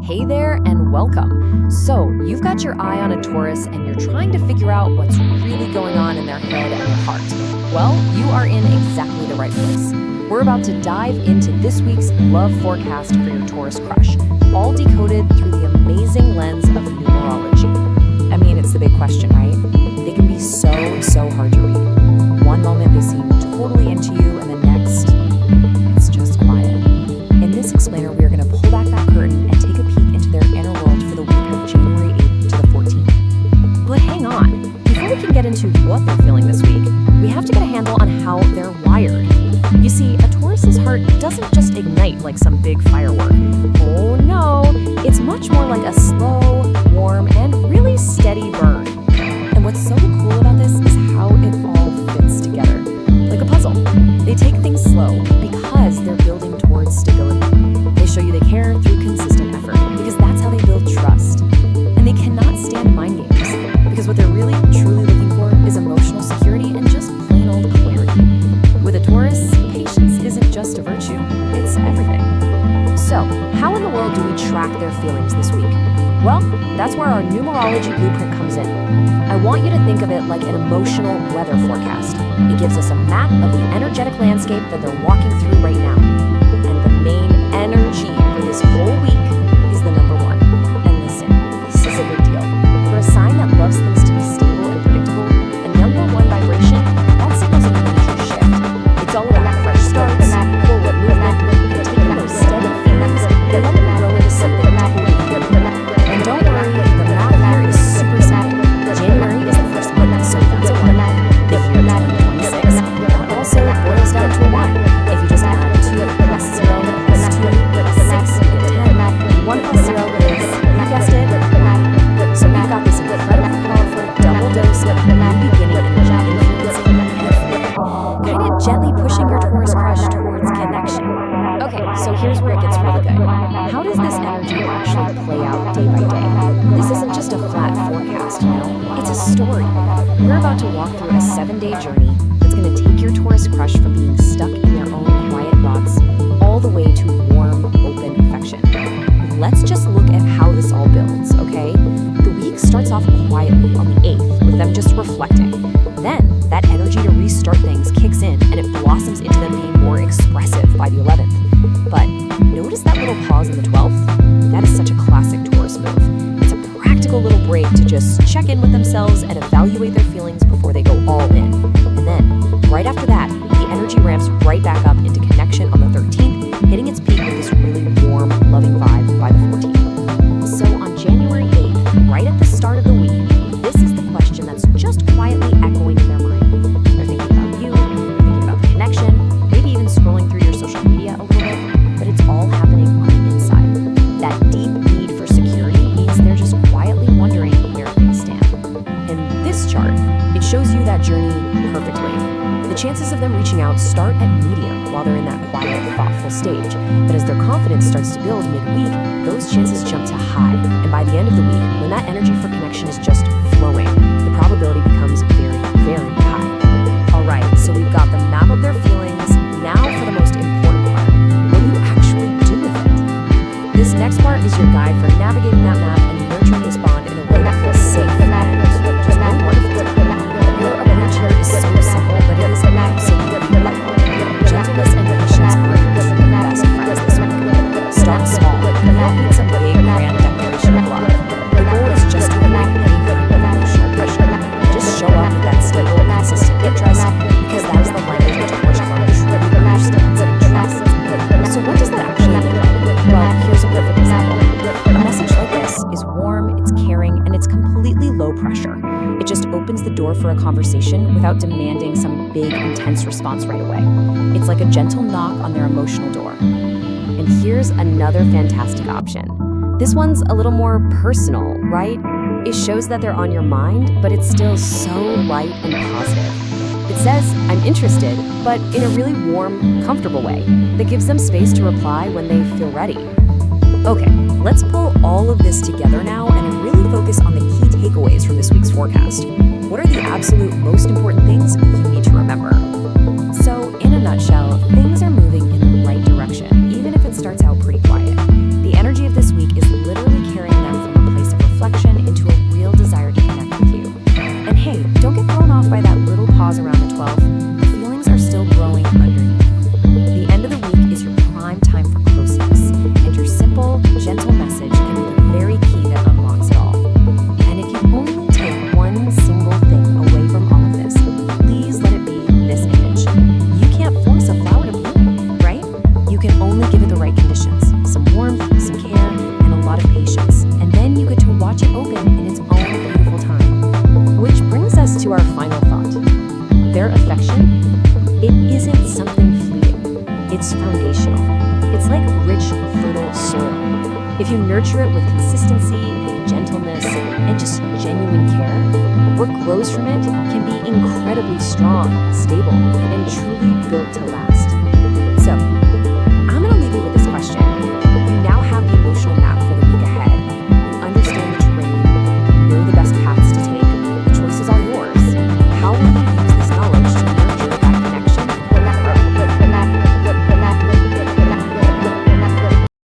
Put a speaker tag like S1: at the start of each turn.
S1: Hey there and welcome. So, you've got your eye on a Taurus and you're trying to figure out what's really going on in their head and their heart. Well, you are in exactly the right place. We're about to dive into this week's love forecast for your Taurus crush, all decoded through the amazing lens of numerology. I mean, it's the big question, right? They can be so hard to read. One moment they seem totally into you and the next, it's just quiet. In this explainer, we are going to pull back that curtain and take a peek into their inner world for the week of January 8th to the 14th. But hang on, before we can get into what they're feeling this week, we have to get a handle on how they're wired. You see, a Taurus's heart doesn't just ignite like some big firework. Oh no, it's much more like a slow, warm, and really steady burn. And what's so cool about this is how it all fits together, like a puzzle. They take things slow because they're building towards stability. They show you they care through consistent effort because that's how they build trust. And they cannot stand mind games because what they're really truly looking for is emotional security and just plain old clarity. With a Taurus, patience isn't just a virtue, it's everything. So, how in the world do we track their feelings this week? Well, that's where our numerology blueprint comes in. I want you to think of it like an emotional weather forecast. It gives us a map of the energetic landscape that they're walking through right now. And the main energy for this whole week is the number one. And listen, this is a big deal. For a sign that loves things to be stable and predictable, a number one vibration, that signals a major shift. It's all about fresh starts, forward movement, and taking those steady feelings and let them grow into something totally different. And don't worry, the math here is super simple. January is the first month, so that's a 1. The year 2026. That also boils down to a 1. If you just add 2 plus 0 plus 2 plus 6, you get 10. 1 plus 0 is, you guessed it, 1. So we've got this incredibly powerful double dose of new beginning energy influencing everything. Kind of gently pushing your Taurus crush towards connection. Okay, so here's where it gets really good. How does this energy actually play out day by day? This isn't just a flat forecast, you know? It's a story. We're about to walk through a 7-day journey that's going to take your Taurus crush from being stuck in their own quiet thoughts all the way to warm, open affection. Let's just look at how this all builds, okay? The week starts off quietly on the 8th with them just reflecting. Then, that energy to restart things kicks in and it blossoms into them being more expressive by the 11th. But notice that little pause on the 12th? That is such a classic Taurus move. It's a practical little break to just check in with themselves and evaluate their feelings before they go all in. And then, right after that, the energy ramps right back up into connection on the 13th, hitting its peak with this really warm, loving vibe by the 14th. So on January 8th, right at the start of the week, this is the question that's just quietly echoing in their mind. They're thinking about you, thinking about the connection, maybe even scrolling through your social media a little bit, but it's all happening on the inside. That deep need for security means they're just quietly wondering where things stand. In this chart, it shows you that journey perfectly. The chances of them reaching out start at medium while they're in that quiet, thoughtful stage. But as their confidence starts to build midweek, those chances jump to high. And by the end of the week, when that energy for connection is just flowing, the probability becomes very high. All right, so we've got the map of their feelings. Now for the most important part. What do you actually do with it? This next part is your guide for navigating that map and nurturing this bond in a way that feels safe and just really wonderful. Your approach here is so simple, but it is absolutely beautiful. Gentleness and patience are your two best friends this week. Start small. You don't need some big, grand declaration of love. The goal is just to avoid any kind of emotional pressure. Just show up with that stable, consistent interest, because that is the language which Taurus truly understands and trusts. So what does that actually look like? Well, here's a perfect example. A message like this is warm, it's caring, and it's completely low pressure. It just opens the door for a conversation without demanding some big, intense response right away. It's like a gentle knock on their emotional door. And here's another fantastic option. This one's a little more personal, right? It shows that they're on your mind, but it's still so light and positive. It says, I'm interested, but in a really warm, comfortable way that gives them space to reply when they feel ready. Okay, let's pull all of this together now and really focus on the key takeaways from this week's forecast. What are the absolute most important things you need to remember? So, in a nutshell, things are moving in the right direction, even if it starts out pretty quiet. The energy of this week is literally nurture it with consistency, gentleness, and just genuine care, what grows from it can be incredibly strong, stable, and truly built to last.